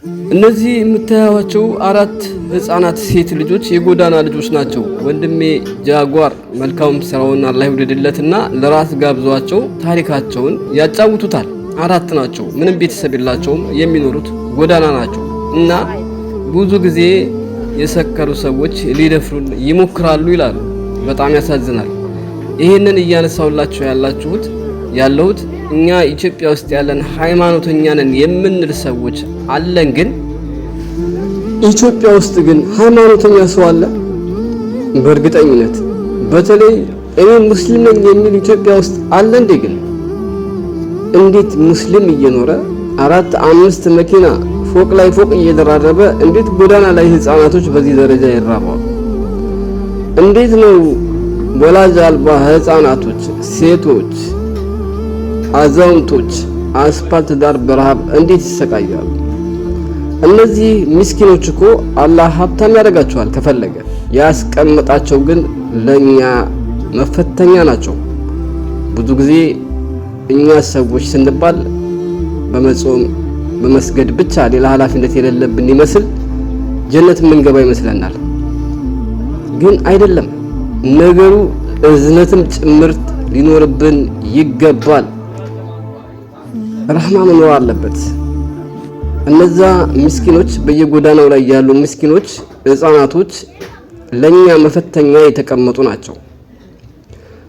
እነዚህ የምታዩዋቸው አራት ህፃናት ሴት ልጆች የጎዳና ልጆች ናቸው። ወንድሜ ጃጓር መልካም ስራውን አላህ ይውደድለትና ለራስ ጋብዟቸው ታሪካቸውን ያጫውቱታል። አራት ናቸው። ምንም ቤተሰብ የላቸውም። የሚኖሩት ጎዳና ናቸው እና ብዙ ጊዜ የሰከሩ ሰዎች ሊደፍሩን ይሞክራሉ ይላሉ። በጣም ያሳዝናል። ይሄንን እያነሳውላችሁ ያለሁት እኛ ኢትዮጵያ ውስጥ ያለን ሃይማኖተኛ ነን የምንል ሰዎች አለን። ግን ኢትዮጵያ ውስጥ ግን ሃይማኖተኛ ሰው አለ? በእርግጠኝነት በተለይ እኔ ሙስሊም ነኝ የሚል ኢትዮጵያ ውስጥ አለ እንዴ? ግን እንዴት ሙስሊም እየኖረ 4-5 መኪና ፎቅ ላይ ፎቅ እየደራረበ እንዴት ጎዳና ላይ ህፃናቶች በዚህ ደረጃ ይራባሉ? እንዴት ነው ወላጅ አልባ ህፃናቶች፣ ሴቶች፣ አዛውንቶች አስፓልት ዳር በረሃብ እንዴት ይሰቃያሉ? እነዚህ ምስኪኖች እኮ አላህ ሀብታም ያደርጋቸዋል ከፈለገ። ያስቀመጣቸው ግን ለኛ መፈተኛ ናቸው። ብዙ ጊዜ እኛ ሰዎች ስንባል በመጾም በመስገድ ብቻ ሌላ ኃላፊነት የሌለብን ይመስል ጀነት የምንገባ ይመስለናል። ግን አይደለም። ነገሩ እዝነትም ጭምርት ሊኖርብን ይገባል። ረህማ መኖር አለበት። እነዛ ምስኪኖች በየጎዳናው ላይ ያሉ ምስኪኖች ህፃናቶች ለኛ መፈተኛ የተቀመጡ ናቸው።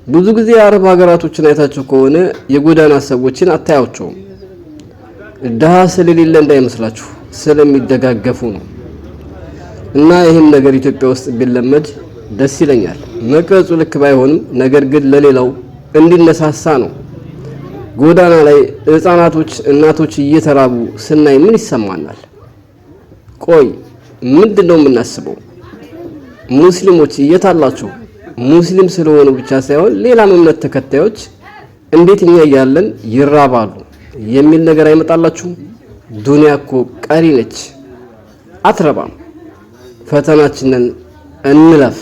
ብዙ ጊዜ አረብ ሀገራቶችን አይታችሁ ከሆነ የጎዳና ሰዎችን አታያቸውም። ድሃ ስለሌለ እንዳይመስላችሁ ስለሚደጋገፉ ነው። እና ይህም ነገር ኢትዮጵያ ውስጥ ቢለመድ ደስ ይለኛል። መቅረጹ ልክ ባይሆንም ነገር ግን ለሌላው እንዲነሳሳ ነው። ጎዳና ላይ ህፃናቶች እናቶች እየተራቡ ስናይ ምን ይሰማናል? ቆይ ምንድነው የምናስበው? ሙስሊሞች እየታላችሁ ሙስሊም ስለሆኑ ብቻ ሳይሆን ሌላም እምነት ተከታዮች እንዴት እኛ እያለን ይራባሉ የሚል ነገር አይመጣላችሁም? ዱንያ እኮ ቀሪ ነች፣ አትረባም። ፈተናችንን እንለፍ።